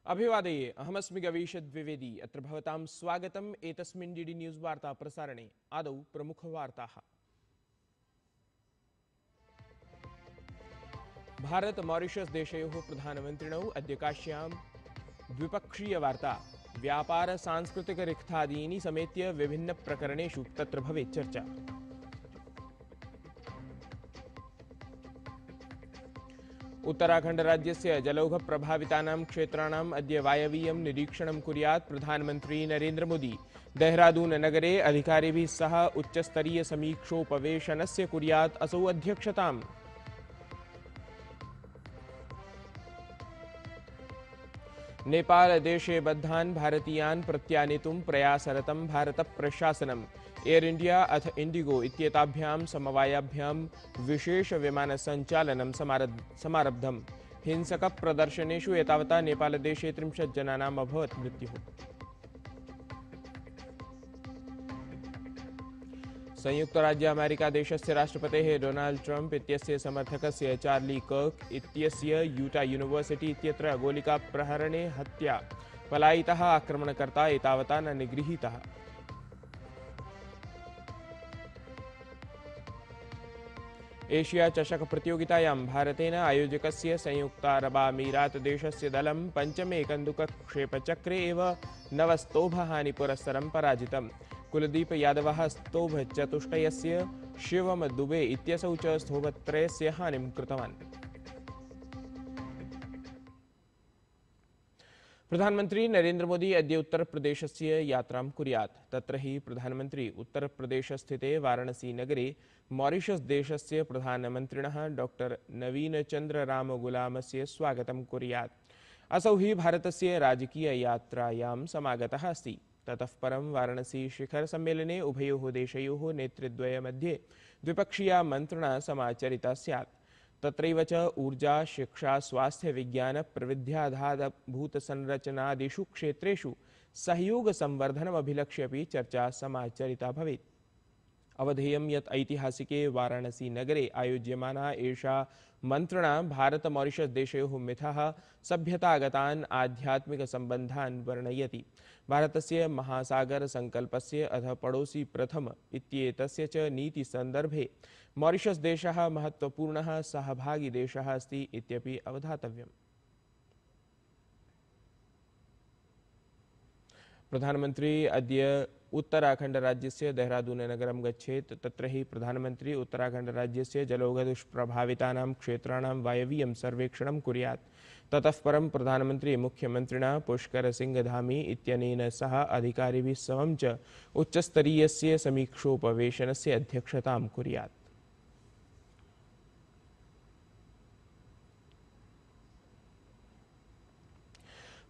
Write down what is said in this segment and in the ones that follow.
अभिवादये, अहमस्मि गवीश द्विवेदी। अत्र भवतां स्वागतम् एतस्मिन् डीडी न्यूज़ वार्ता प्रसारणे। आदौ प्रमुखवार्ताः। भारत मॉरिशस देशयोः प्रधानमन्त्रिणौ अद्य काश्यां द्विपक्षीयवार्ता। व्यापार सांस्कृतिक रिक्थादीनि समेत्य विभिन्न प्रकरणेषु तत्र भवेत् चर्चा। उत्तराखंड राज्यस्य जलौघ प्रभावितानां क्षेत्राणाम् अद्य वायवीयं निरीक्षणं कुर्यात् प्रधानमन्त्री नरेन्द्र मोदी। देहरादून नगरे अधिकारिभिः सह उच्चस्तरीय समीक्षोपवेशनस्य कुर्यात् असौ अध्यक्षताम्। नेपाल देशे बद्धान् भारतीयान् प्रत्यानेतुं प्रयासरतं भारत प्रशासनम्। एयर इंडिया अथ इंडिगो इत्येताभ्यां समवायाभ्यां विशेष विमानसञ्चालनं समारब्धम्। हिंसकप्रदर्शनेषु एतावता नेपालदेशे 30 जनानाम् अभवत् मृत्युः। संयुक्तराज्य अमेरिका देशस्य राष्ट्रपतेः डोनाल्ड ट्रम्प इत्यस्य समर्थकस्य चार्ली कर्क इत्यस्य यूटा यूनिवर्सिटी इत्यत्र गोलिकाप्रहरणे हत्या। पलायितः आक्रमणकर्ता एतावता न निगृहीतः। एशिया चषक प्रतियोगितायां भारतेन आयोजकस्य संयुक्तारबामीरात देशस्य दलं पञ्चमे कन्दुकक्षेपचक्रे एव नवस्तोभहानिपुरस्सरं पराजितम्। कुलदीप यादवः स्तोभचतुष्टयस्य, शिवम दुबे इत्यसौ च स्तोभत्रयस्य हानिं कृतवान्। प्रधानमंत्री नरेन्द्र मोदी अद्य उत्तर प्रदेशस्य यात्रां कुर्यात्। तत्र हि प्रधानमंत्री उत्तर प्रदेशस्थिते वाराणसी नगरे मॉरिशस देशस्य प्रधानमन्त्रिणः डॉक्टर नवीन चंद्र राम गुलामस्य स्वागतं कुर्यात्। असौ हि भारतस्य राजकीय यात्रायां समागतः अस्ति। ततः परं वाराणसी शिखर सम्मेलने उभयोः देशयोः नेतृद्वय मध्ये द्विपक्षीया मन्त्रणा समाचरिता स्यात्। तत्रैव च ऊर्जा, शिक्षा, स्वास्थ्य, विज्ञान, प्रविध्याधारभूत संरचनादिषु क्षेत्रेषु सहयोग संवर्धनमभिलक्ष्य अपि चर्चा समाचरिता भवेत्। अवधेयं यत् ऐतिहासिके वाराणसी नगरे आयोज्यमाना एषा मन्त्रणा भारत मॉरिशस देशयोः मिथः सभ्यतागतान् आध्यात्मिक सम्बन्धान् वर्णयति। भारतस्य महासागर संकल्पस्य अथ पड़ोसी प्रथम इत्येतस्य च नीति संदर्भे मॉरिशस देशः महत्वपूर्णः सहभागी देशः अस्ति इत्यपि अवधातव्यम्। प्रधानमंत्री अद्य उत्तराखंड राज्यस्य देहरादून नगरं गच्छेत्। तत्र हि प्रधानमंत्री उत्तराखंड राज्यस्य जलौघदुष्प्रभावितानां क्षेत्राणां वायवीयं सर्वेक्षणं कुर्यात्। ततः परं प्रधानमंत्री मुख्यमन्त्रिणा पुष्कर सिंह धामी इत्यनेन सह अधिकारिभिः समं च उच्चस्तरीयस्य समीक्षोपवेशनस्य अध्यक्षतां कुर्यात्।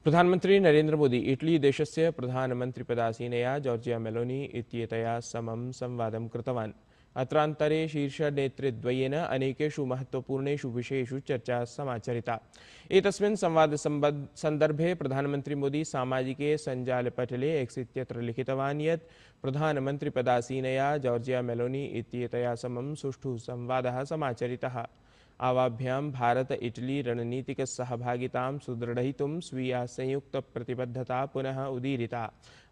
प्रधानमंत्री नरेन्द्र मोदी इटली देशस्य प्रधानमन्त्रिपदासीनया जॉर्जिया मेलोनी इत्येतया समं संवादं कृतवान्। अत्रान्तरे शीर्षनेतृद्वयेन अनेकेषु महत्वपूर्णेषु विषयेषु चर्चा समाचरिता। एतस्मिन् संदर्भे प्रधानमंत्री मोदी सामाजिके सञ्जालपटले एक्स इत्यत्र लिखितवान् यत् प्रधानमन्त्रिपदासीनया जॉर्जिया मेलोनी इत्येतया समं सुष्ठु संवादः समाचरितः। आवाभ्यां भारत इटली रणनीतिक सहभागितां सुदृढयितुं स्वीया संयुक्त प्रतिबद्धता पुनः उदीरिता।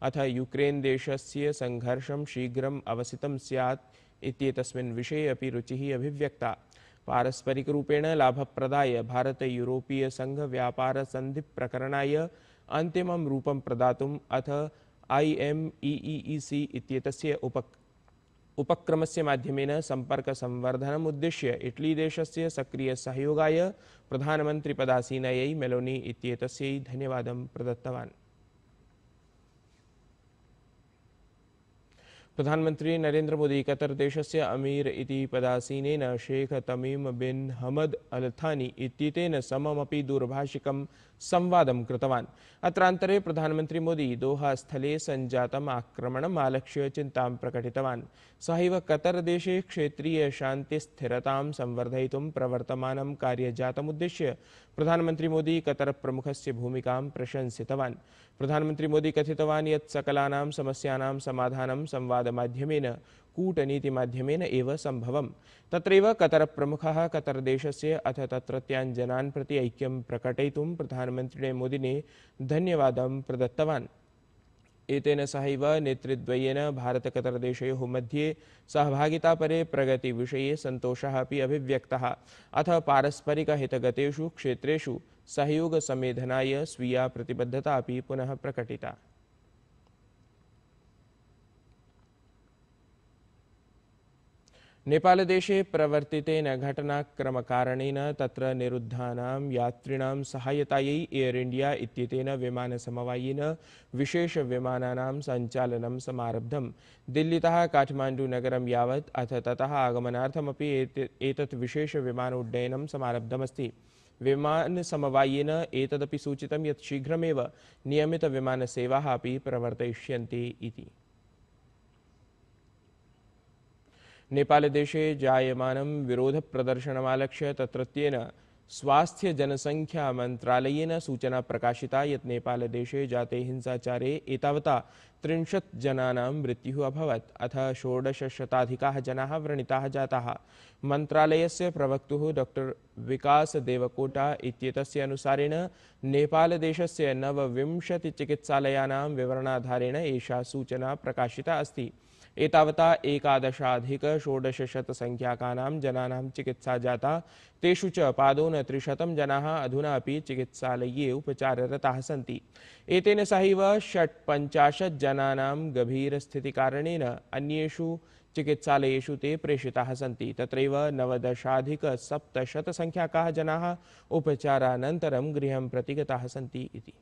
अथ यूक्रेन देशस्य संघर्षं शीघ्रम् अवसितं स्यात् इत्येतस्मिन् विषये अपि रुचिः अभिव्यक्ता। पारस्परिकरूपेण लाभप्रदाय भारत यूरोपीय संघ व्यापार संधि प्रकरणाय अन्तिमं रूपं प्रदातुम् अथ IMEEC इत्येतस्य उपक्रमस्य माध्यमेन संपर्क संवर्धनम् उद्दिश्य इटली देशस्य सक्रिय सहयोगाय प्रधानमन्त्रिपदासीनयै मेलोनी इत्येतस्यै धन्यवादं प्रदत्तवान्। प्रधानमंत्री नरेन्द्र मोदी कतर देशस्य अमीर इति पदासीनेन शेख तमीम बिन हमद अल थानी इत्येतेन सममपि दूरभाषिकं संवादं कृतवान्। अत्रान्तरे प्रधानमंत्री मोदी दोहा स्थले सञ्जातम् आक्रमणम् आलक्ष्य चिन्तां प्रकटितवान्। सहैव कतर देशे क्षेत्रीय शान्तिस्थिरतां संवर्धयितुं प्रवर्तमानं कार्यजातमुद्दिश्य प्रधानमंत्री मोदी कतर प्रमुखस्य भूमिकां प्रशंसितवान्। प्रधानमंत्री मोदी कथितवान् यत् सकलानां समस्यानां समाधानं संवादमाध्यमेन कूटनीतिमाध्यमेन एव सम्भवम्। तत्रैव कतरप्रमुखः कतरदेशस्य अथ तत्रत्यान् जनान् प्रति ऐक्यं प्रकटयितुं प्रधानमन्त्रिणे मोदिने धन्यवादं प्रदत्तवान्। एतेन सहैव नेतृद्वयेन भारत-कतरदेशयोः मध्ये सहभागितापरे प्रगतिविषये सन्तोषः अपि अभिव्यक्तः। अथ पारस्परिकहितगतेषु क्षेत्रेषु सहयोगसंमेधनाय स्वीया प्रतिबद्धता अपि पुनः प्रकटिता। नेपालदेशे प्रवर्तितेन घटनाक्रमकारणेन तत्र निरुद्धानां यात्रिणां सहायतायै एयर इंडिया इत्येतेन विमानसमवायेन विशेषविमानानां सञ्चालनं समारब्धम्। दिल्लीतः काठमाण्डूनगरं यावत् अथ ततः आगमनार्थमपि एतत् विशेषविमानोड्डयनं समारब्धमस्ति। विमानसमवायेन एतदपि सूचितं यत् शीघ्रमेव नियमितविमानसेवाः अपि प्रवर्तयिष्यन्ते इति। नेपालदेशे जायमानं विरोधप्रदर्शनमालक्ष्य तत्रत्येन स्वास्थ्यजनसङ्ख्यामन्त्रालयेन सूचना प्रकाशिता यत् नेपालदेशे जाते हिंसाचारे एतावता 30 जनानां मृत्युः अभवत् अथ 1600 जनाः व्रणिताः जाताः। मन्त्रालयस्य प्रवक्तुः डॉक्टर विकास देवकोटा इत्येतस्य अनुसारेण नेपालदेशस्य 29 चिकित्सालयानां विवरणाधारेण एषा सूचना प्रकाशिता अस्ति। एतावता 11,1600 संख्याकानां जनानां चिकित्सा जाता। तेषु च पादोन-300 जनाः अधुना अपि चिकित्सालये उपचाररताः सन्ति। एतेन सहैव 56 जनानां गभीरस्थितिकारणेन अन्येषु चिकित्सालयेषु ते प्रेषिताः सन्ति। तत्रैव 19,700 संख्याकाः जनाः उपचारानन्तरं गृहं प्रति गताः सन्ति इति।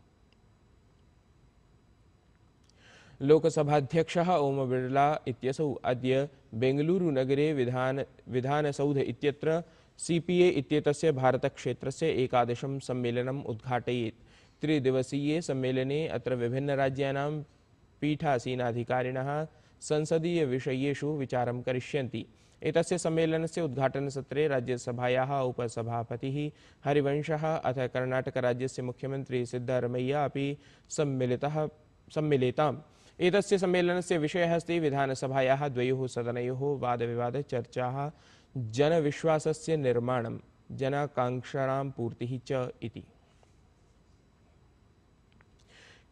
लोकसभाध्यक्षः ओम बिरला इत्यसौ अद्य बेंगलुरुनगरे विधानसौध इत्यत्र सीपीए इत्येतस्य भारतक्षेत्रस्य 11 सम्मेलनम् उद्घाटयेत्। त्रिदिवसीये सम्मेलने अत्र विभिन्नराज्यानां पीठासीनाधिकारिणः संसदीयविषयेषु विचारं करिष्यन्ति। एतस्य सम्मेलनस्य उद्घाटनसत्रे राज्यसभायाः उपसभापतिः हरिवंशः अथ कर्णाटकराज्यस्य मुख्यमन्त्री सिद्धरमैया अपि सम्मिलिताम्। एतस्य सम्मेलनस्य विषयः अस्ति विधानसभायाः द्वयोः सदनयोः वादविवादचर्चाः, जनविश्वासस्य निर्माणं, जनाकाङ्क्षाणां पूर्तिः च इति।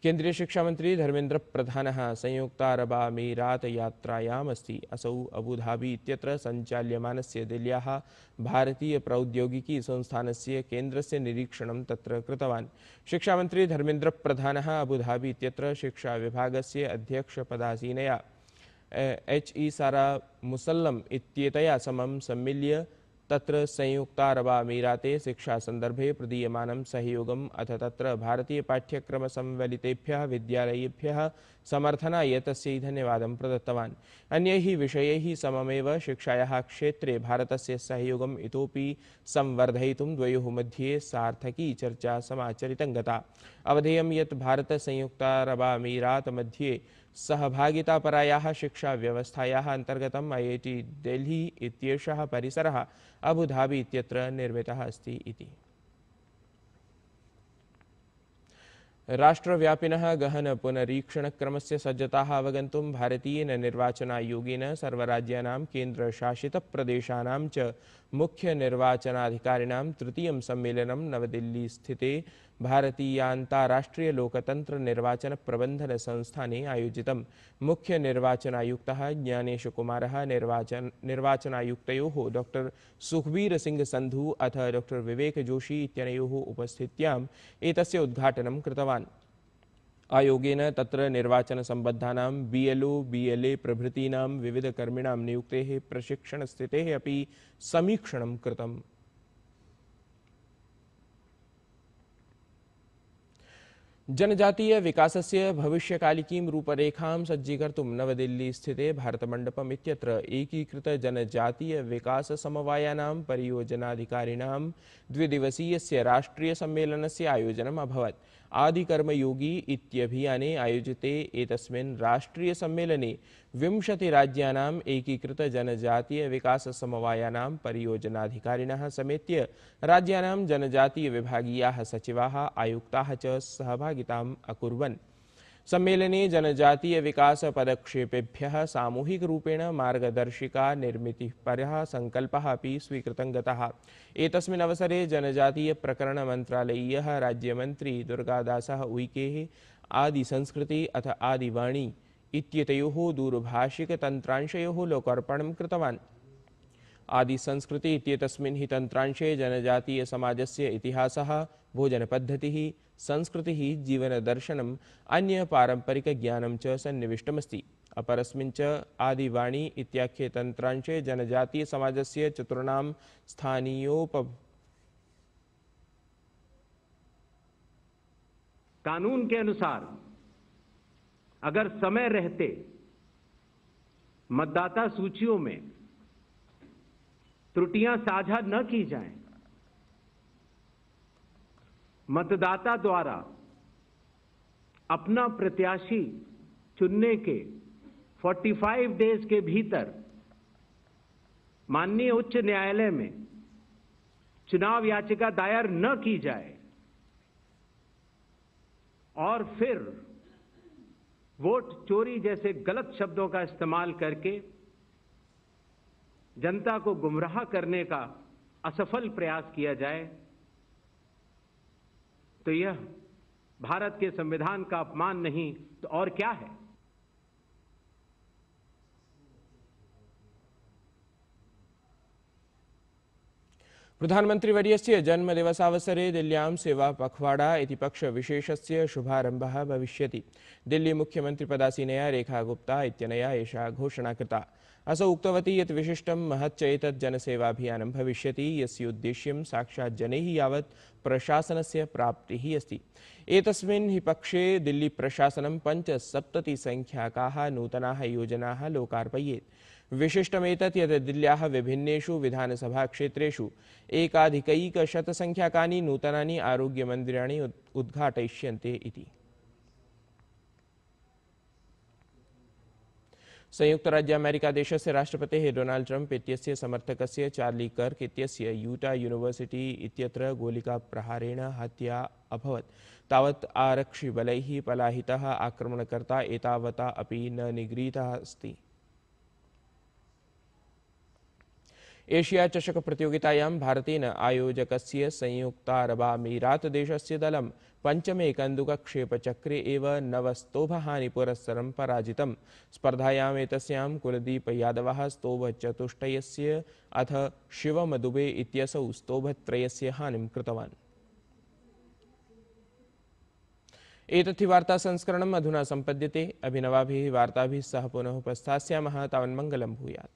केन्द्रीय शिक्षा मंत्री धर्मेन्द्र प्रधानः संयुक्तारबामीरात यात्रायाम् अस्ति। असौ अबुधाबी इत्यत्र सञ्चाल्यमानस्य दिल्ल्याः भारतीय प्रौद्योगिकी संस्थानस्य केन्द्रस्य निरीक्षणं तत्र कृतवान्। शिक्षामंत्री धर्मेन्द्र प्रधानः अबुधाबी इत्यत्र शिक्षा विभागस्य अध्यक्षपदासीनया HE सारा मुसल्लम इत्येतया समं सम्मिल्य तत्र संयुक्तारबामीराते शिक्षा संदर्भे प्रदीयमानं सहयोगम् अथ तत्र भारतीय पाठ्यक्रम संवलितेभ्यः विद्यालयेभ्यः समर्थनाय तस्यै धन्यवादं प्रदत्तवान्। अन्यैः विषयैः सममेव शिक्षायाः क्षेत्रे भारतस्य सहयोगम् इतोपि संवर्धयितुं द्वयोः मध्ये सार्थकी चर्चा समाचरितं गता। अवधेयं यत् भारत संयुक्तारबामीरात मध्ये सहभागितापरायाः शिक्षा व्यवस्थायाः अन्तर्गतम् IIT दिल्ली इत्येषः परिसरः अबुधाबी इत्यत्र निर्मितः अस्ति इति। राष्ट्रव्यापिनः गहन पुनरीक्षणक्रमस्य सज्जताः अवगन्तुं भारतीयेन निर्वाचनायोगेन सर्वराज्यानां केन्द्रशासितप्रदेशानां च मुख्यनिर्वाचनाधिकारिणां तृतीयं सम्मेलनं नवदिल्लीस्थिते भारतीयान्ताराष्ट्रिय लोकतंत्र निर्वाचन प्रबंधन संस्थाने आयोजितम्। मुख्यनिर्वाचनायुक्तः ज्ञानेशकुमारः निर्वाचनायुक्तयोः डॉक्टर सुखबीर सिंह संधु अथ डॉक्टर विवेक जोशी इत्यनयोः उपस्थित्याम् एतस्य उद्घाटनं कृतवान्। आयोगेन तत्र निर्वाचनसम्बद्धानां BLO, BLA प्रभृतीनां विविधकर्मिणां नियुक्तेः प्रशिक्षणस्थितेः अपि समीक्षणं कृतम्। जनजातीय विकासस्य भविष्यकालिकीं रूपरेखां सज्जीकर्तुं नवदिल्लीस्थिते भारतमण्डपम् इत्यत्र एकीकृत जनजातीय विकास समवायानां परियोजनाधिकारिणां द्विदिवसीयस्य राष्ट्रीय सम्मेलनस्य आयोजनम् अभवत्। आदिकर्मयोगी इत्यभियाने आयोजिते एतस्मिन् राष्ट्रीय सम्मेलने 20 राज्यानाम् एकीकृत जनजातीय विकास समवायानां परियोजनाधिकारिणः समेत्य राज्यानां जनजातीय विभागीयाः सचिवाः आयुक्ताः च सहभागिताम् अकुर्वन्। सम्मेलने जनजातीय विकास पदक्षेपेभ्यः सामूहिकरूपेण मार्गदर्शिका निर्मितिपरः संकल्पः अपि स्वीकृतं गतः। एतस्मिन् अवसरे जनजातीय प्रकरण मन्त्रालयीयः राज्यमन्त्री दुर्गादासः उइकेः आदिसंस्कृति अथ आदिवाणी इत्येतयोः दूरभाषिकतन्त्रांशयोः लोकार्पणं कृतवान्। आदिसंस्कृति इत्येतस्मिन् हि तन्त्रांशे जनजातीयसमाजस्य इतिहासः, भोजनपद्धतिः, संस्कृतिः, जीवनदर्शनम्, अन्यपारम्परिकज्ञानं च सन्निविष्टमस्ति। अपरस्मिन् च आदिवाणी इत्याख्ये तन्त्रांशे जनजातीयसमाजस्य चतुर्णां कानून के अनुसार अगर समय रहते मतदाता सूचियों में त्रुटियां साझा न की जाएं, मतदाता द्वारा अपना प्रत्याशी चुनने के 45 डेज के भीतर माननीय उच्च न्यायालय में चुनाव याचिका दायर न की जाए और फिर वोट चोरी जैसे गलत शब्दों का इस्तेमाल करके जनता को गुमराह करने का असफल प्रयास किया जाए तो यह भारत के संविधान का अपमान नहीं तो और क्या है। प्रधानमन्त्रीवर्यस्य जन्मदिवसावसरे दिल्ल्यां सेवा पखवाड़ा इति पक्षविशेषस्य शुभारम्भः भविष्यति। दिल्ली मुख्यमन्त्रिपदासीनया रेखा गुप्ता इत्यनया एषा घोषणा कृता। असौ उक्तवती यत् विशिष्टं महच्च एतत् जनसेवाभियानं भविष्यति, यस्य उद्देश्यं साक्षात् जनैः यावत् प्रशासनस्य प्राप्तिः अस्ति। एतस्मिन् हि पक्षे दिल्ली प्रशासनं 75 संख्याकाः नूतनाः योजनाः लोकार्पयेत्। विशिष्टमेतत् यत् दिल्ल्याः विभिन्नेषु विधानसभाक्षेत्रेषु एकाधिकैकशतसंख्याकानि नूतनानि आरोग्यमन्दिराणि उद्घाटयिष्यन्ते इति। संयुक्तराज्य अमेरिकादेशस्य राष्ट्रपतेः डोनाल्ड ट्रम्प इत्यस्य समर्थकस्य चार्ली कर्क इत्यस्य यूटा यूनिवर्सिटी इत्यत्र गोलिकाप्रहारेण हत्या अभवत्। तावत् आरक्षिबलैः पलायितः आक्रमणकर्ता एतावता अपि न निगृहीतः अस्ति। एशिया चषक प्रतियोगितायां भारतेन आयोजकस्य संयुक्तारबामीरातदेशस्य दलं पञ्चमे कन्दुकक्षेपचक्रे एव 9 स्तोभहानिपुरस्सरं पराजितम्। स्पर्धायाम् एतस्यां कुलदीप यादवः स्तोभचतुष्टयस्य अथ शिवम दुबे इत्यसौ स्तोभत्रयस्य हानिं कृतवान्। एतत् हि वार्तासंस्करणम् अधुना सम्पद्यते। अभिनवाभिः वार्ताभिः सह पुनः उपस्थास्यामः। तावन्मङ्गलं भूयात्।